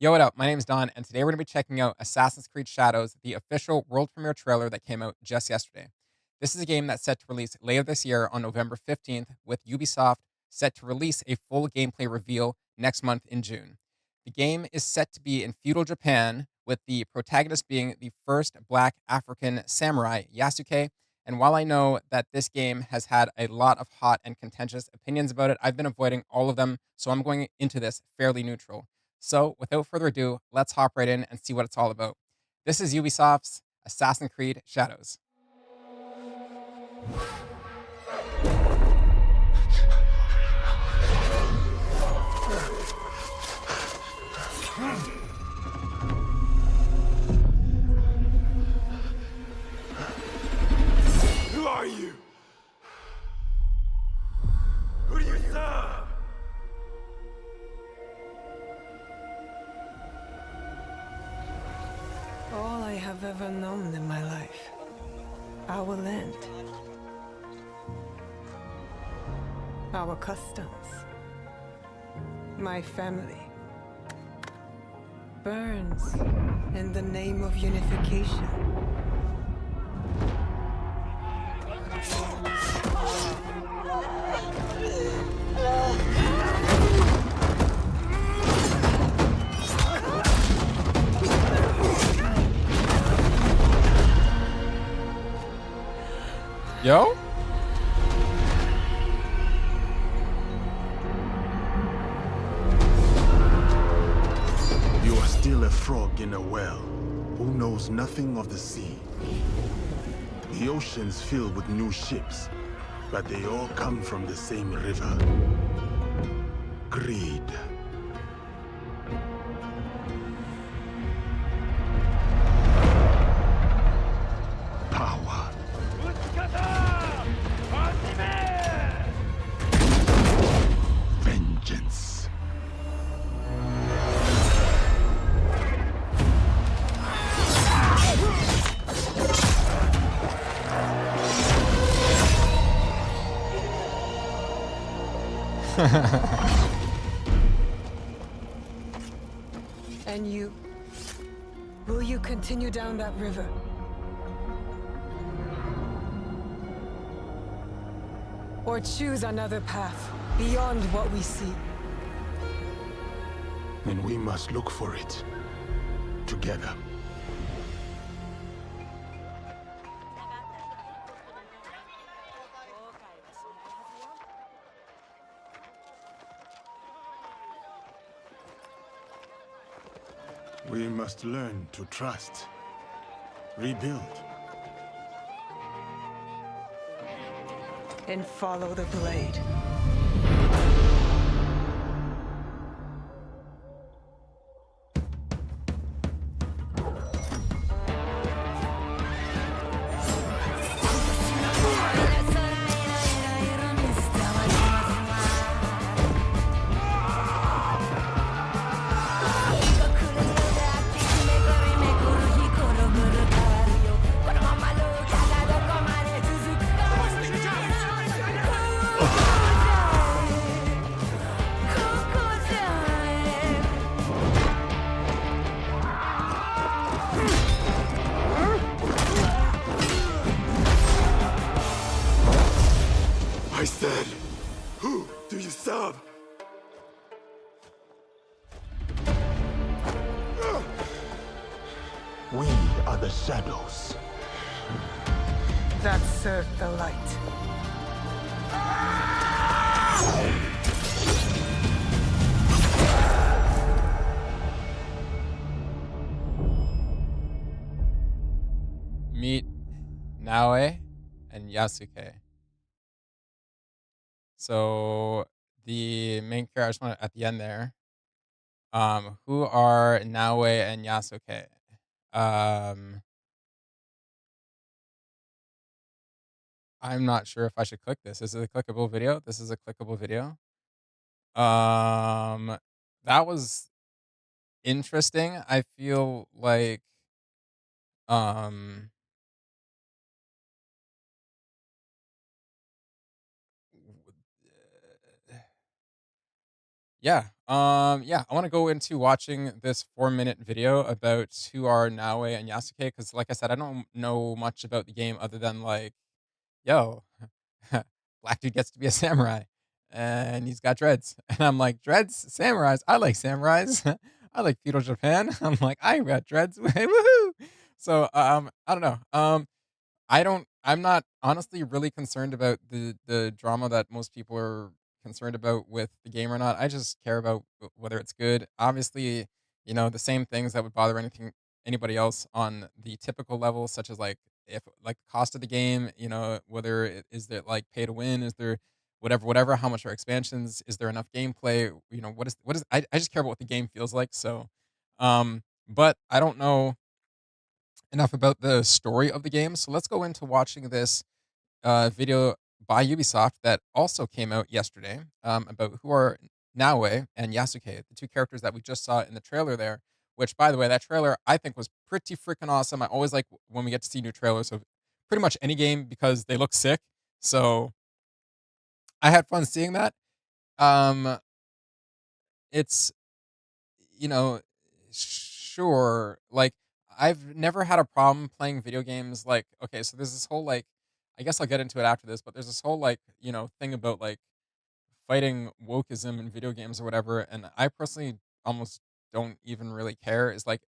Yo, what up? My name is Don, and today we're going to be checking out Assassin's Creed Shadows, the official world premiere trailer that came out just yesterday. This is a game that's set to release later this year on November 15th, with Ubisoft set to release a full gameplay reveal next month in June. The game is set to be in feudal Japan, with the protagonist being the first black African samurai, Yasuke. And while I know that this game has had a lot of hot and contentious opinions about it, I've been avoiding all of them, so I'm going into this fairly neutral. So, without further ado, let's hop right in and see what it's all about. This is Ubisoft's Assassin's Creed Shadows. Who are you? Who do you serve? All I have ever known in my life. Our land. Our customs. My family. Burns in the name of unification. Yo? You are still a frog in a well, who knows nothing of the sea. The ocean's filled with new ships, but they all come from the same river. Greed. Power. Vengeance. And you? Will you continue down that river? Or choose another path beyond what we see? And we must look for it. Together. We must learn to trust. Rebuild. And follow the blade. I said, who do you serve? We are the shadows. That serve the light. Meet Naoe and Yasuke. So, the main character, I just want to, at the end there, who are Naoe and Yasuke? Um, I'm not sure if I should click this. Is it a clickable video? This is a clickable video. Um, that was interesting. I feel like, um, yeah. Yeah, I want to go into watching this 4-minute video about who are Naoe and Yasuke because, like I said, I don't know much about the game other than like, yo, black dude gets to be a samurai, and he's got dreads, and I'm like, dreads, samurais. I like samurais. I like feudal Japan. I'm like, I got dreads. Woohoo! So, I don't know. I'm not honestly really concerned about the drama that most people are concerned about with the game or not. I just care about whether it's good. Obviously, the same things that would bother anybody else on the typical level, such as like if like the cost of the game, whether is there like pay to win, is there whatever, how much are expansions, is there enough gameplay, what is I just care about what the game feels like. So but I don't know enough about the story of the game. So let's go into watching this video by Ubisoft that also came out yesterday about who are Naoe and Yasuke, the two characters that we just saw in the trailer there. Which, by the way, that trailer I think was pretty freaking awesome. I always like when we get to see new trailers of pretty much any game because they look sick. So I had fun seeing that. Um, it's you know, sure. Like, I've never had a problem playing video games. Like, okay, so there's this whole like, I guess I'll get into it after this, but there's this whole like, thing about like fighting wokeism in video games or whatever. And I personally almost don't even really care. Is like,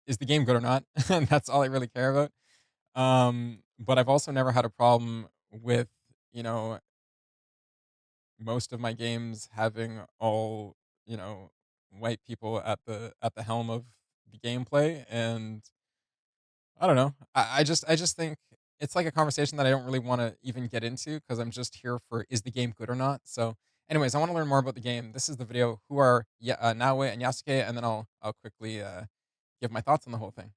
is the game good or not? And that's all I really care about. But I've also never had a problem with, you know, most of my games having all white people at the helm of the gameplay, and I don't know. I just think it's like a conversation that I don't really want to even get into because I'm just here for is the game good or not. So, anyways, I want to learn more about the game. This is the video. Who are Naoe and Yasuke, and then I'll quickly give my thoughts on the whole thing.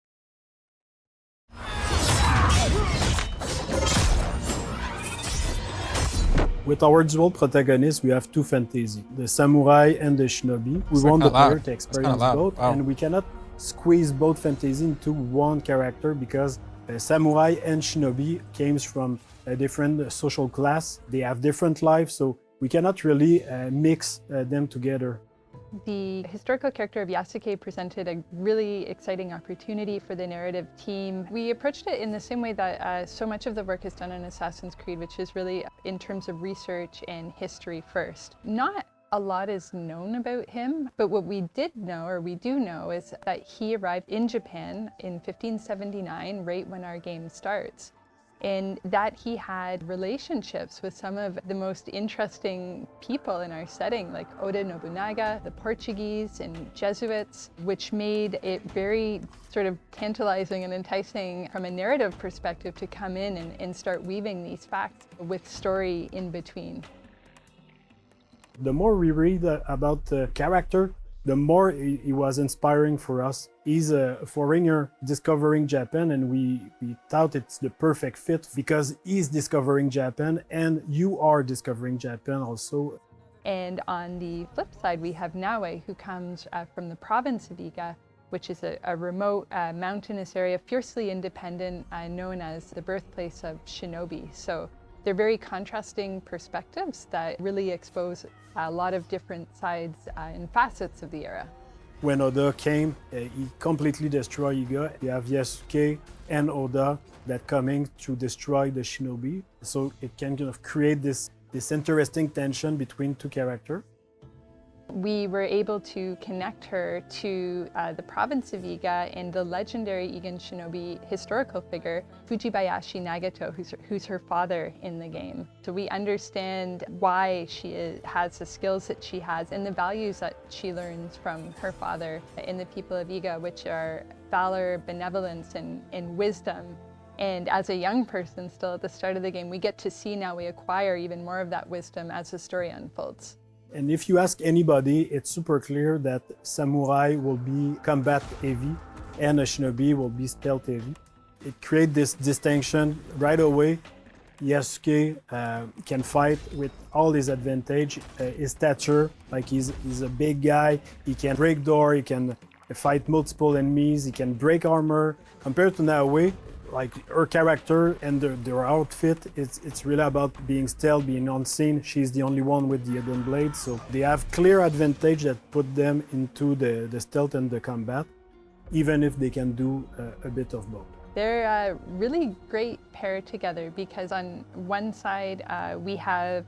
With our dual protagonists, we have two fantasy, the samurai and the shinobi. We want the player to experience both, wow. And we cannot squeeze both fantasy into one character because samurai and shinobi came from a different social class. They have different lives, so we cannot really mix them together. The historical character of Yasuke presented a really exciting opportunity for the narrative team. We approached it in the same way that so much of the work is done in Assassin's Creed, which is really in terms of research and history first. Not a lot is known about him, but what we did know, or we do know, is that he arrived in Japan in 1579, right when our game starts. And that he had relationships with some of the most interesting people in our setting, like Oda Nobunaga, the Portuguese, and Jesuits, which made it very sort of tantalizing and enticing from a narrative perspective to come in and start weaving these facts with story in between. The more we read about the character, the more he was inspiring for us. He's a foreigner discovering Japan, and we thought it's the perfect fit because he's discovering Japan and you are discovering Japan also. And on the flip side, we have Naoe, who comes from the province of Iga, which is a remote mountainous area, fiercely independent, known as the birthplace of shinobi. So they're very contrasting perspectives that really expose a lot of different sides and facets of the era. When Oda came, he completely destroyed Iga. You have Yasuke and Oda that coming to destroy the shinobi. So it can kind of create this interesting tension between two characters. We were able to connect her to the province of Iga and the legendary Igan shinobi historical figure, Fujibayashi Nagato, who's her father in the game. So we understand why she has the skills that she has and the values that she learns from her father in the people of Iga, which are valor, benevolence, and wisdom. And as a young person still at the start of the game, we get to see now we acquire even more of that wisdom as the story unfolds. And if you ask anybody, it's super clear that samurai will be combat heavy and a shinobi will be stealth heavy. It creates this distinction right away. Yasuke can fight with all his advantage, his stature, like he's a big guy, he can break door, he can fight multiple enemies, he can break armor. Compared to Naoe, like her character and their outfit, it's really about being stealth, being unseen. She's the only one with the hidden blade, so they have clear advantage that put them into the stealth and the combat, even if they can do a bit of both. They're a really great pair together because on one side we have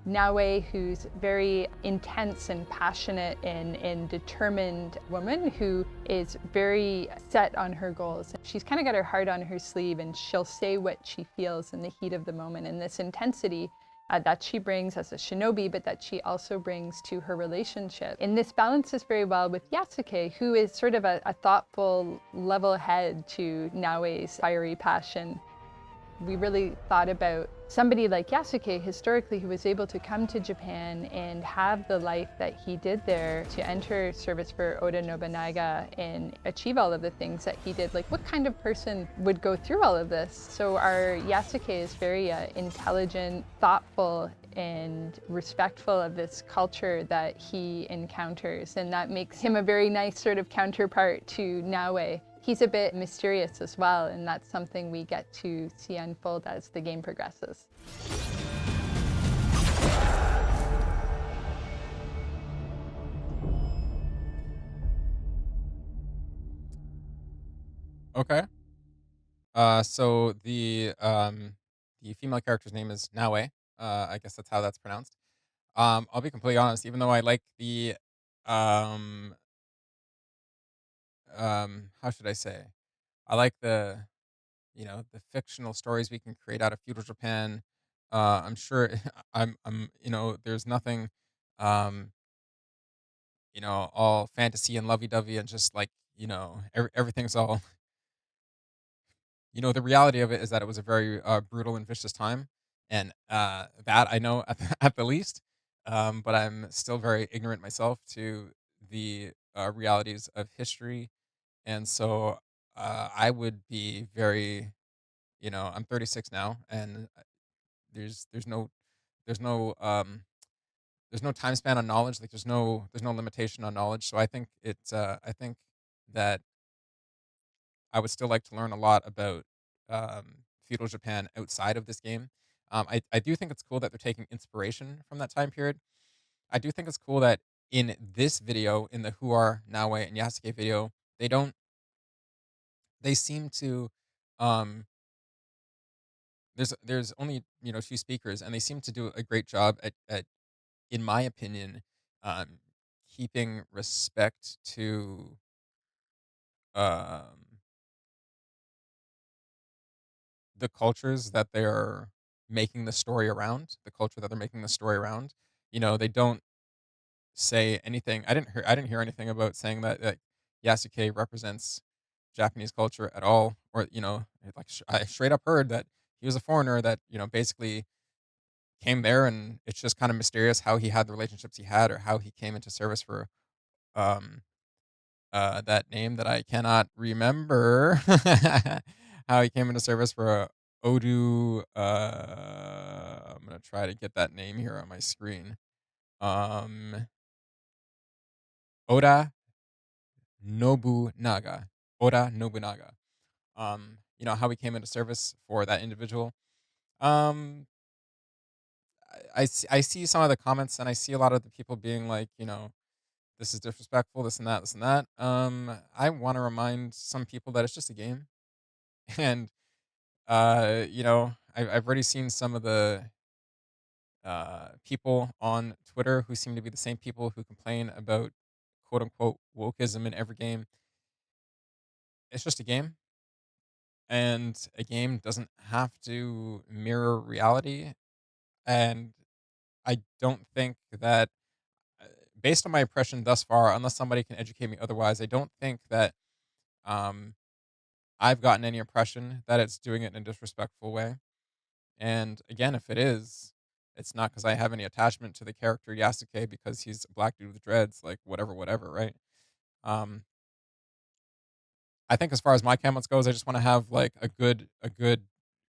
Nawe, who's very intense and passionate and determined woman who is very set on her goals. She's kind of got her heart on her sleeve and she'll say what she feels in the heat of the moment. And this intensity that she brings as a shinobi, but that she also brings to her relationship. And this balances very well with Yasuke, who is sort of a thoughtful, level head to Naoe's fiery passion. We really thought about somebody like Yasuke historically who was able to come to Japan and have the life that he did there, to enter service for Oda Nobunaga and achieve all of the things that he did. Like, what kind of person would go through all of this? So our Yasuke is very intelligent, thoughtful, and respectful of this culture that he encounters, and that makes him a very nice sort of counterpart to Naoe. He's a bit mysterious as well, and that's something we get to see unfold as the game progresses. Okay. So the female character's name is Naue. I guess that's how that's pronounced. I'll be completely honest. Even though I like the um how should I say? I like the the fictional stories we can create out of feudal Japan. I'm sure I'm there's nothing um all fantasy and lovey dovey and just like everything's all the reality of it is that it was a very brutal and vicious time, and that I know at at the least. But I'm still very ignorant myself to the realities of history, and so I would be very I'm 36 now, and there's no there's no there's no time span on knowledge. Like there's no limitation on knowledge. So I think that I would still like to learn a lot about feudal Japan outside of this game. I do think it's cool that they're taking inspiration from that time period. I do think it's cool that in this video, in the Who Are Naue and Yasuke video, they don't they seem to um there's only two speakers, and they seem to do a great job at in my opinion um keeping respect to um the cultures that they're making the story around, the culture that they're making the story around. They don't say anything. I didn't hear anything about saying that Yasuke represents Japanese culture at all, or like I straight up heard that he was a foreigner that basically came there, and it's just kind of mysterious how he had the relationships he had, or how he came into service for um that name that I cannot remember. How he came into service for Odu. I'm gonna try to get that name here on my screen. Um, Oda Nobunaga. Oda Nobunaga. How he came into service for that individual. Um, I see some of the comments, and I see a lot of the people being like, this is disrespectful, this and that, this and that. I want to remind some people that it's just a game, and I've already seen some of the people on Twitter who seem to be the same people who complain about quote unquote wokeism in every game. It's just a game, and a game doesn't have to mirror reality. And I don't think that, uh, based on my impression thus far, unless somebody can educate me otherwise, I don't think that um, I've gotten any impression that it's doing it in a disrespectful way. And again, if it is, it's not because I have any attachment to the character Yasuke because he's a black dude with dreads, like whatever, whatever, right? Um, I think as far as my comments goes, I just want to have like a good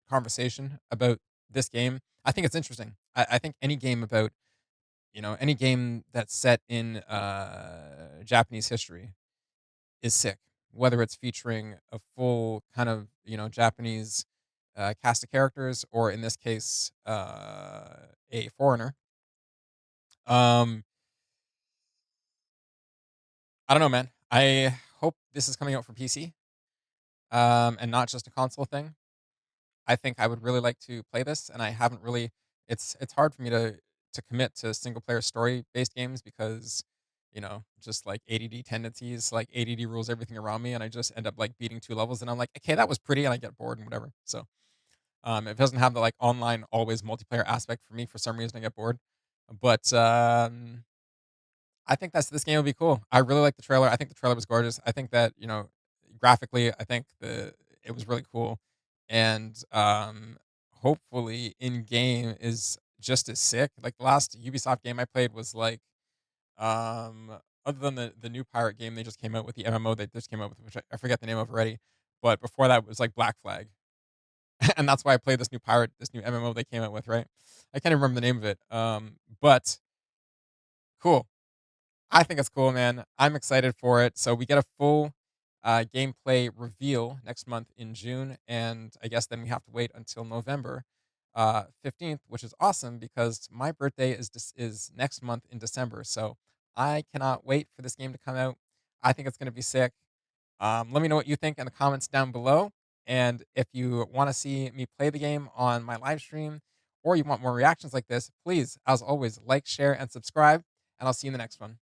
conversation about this game. I think it's interesting. I think any game about any game that's set in Japanese history is sick. whether it's featuring a full kind of Japanese cast of characters, or in this case, a foreigner. Um, I don't know, man. I hope this is coming out for PC, and not just a console thing. I think I would really like to play this, and I haven't really. It's hard for me to commit to single player story based games because just like ADD tendencies, like ADD rules everything around me, and I just end up like beating 2 levels, and I'm like, okay, that was pretty, and I get bored and whatever. So it doesn't have the like online always multiplayer aspect for me. For some reason, I get bored. But I think this game will be cool. I really like the trailer. I think the trailer was gorgeous. I think that graphically, I think it was really cool, and hopefully in game is just as sick. Like the last Ubisoft game I played was like um other than the new pirate game they just came out with, the MMO they just came out with, which I forget the name of already. But before that was like Black Flag, and that's why I played this new MMO they came out with. Right, I can't even remember the name of it. But cool. I think it's cool, man. I'm excited for it. So we get a full gameplay reveal next month in June, and I guess then we have to wait until November 15th, which is awesome because my birthday is next month in December. So I cannot wait for this game to come out. I think it's going to be sick. Let me know what you think in the comments down below. And if you want to see me play the game on my live stream, or you want more reactions like this, please, as always, like, share, and subscribe. And I'll see you in the next one.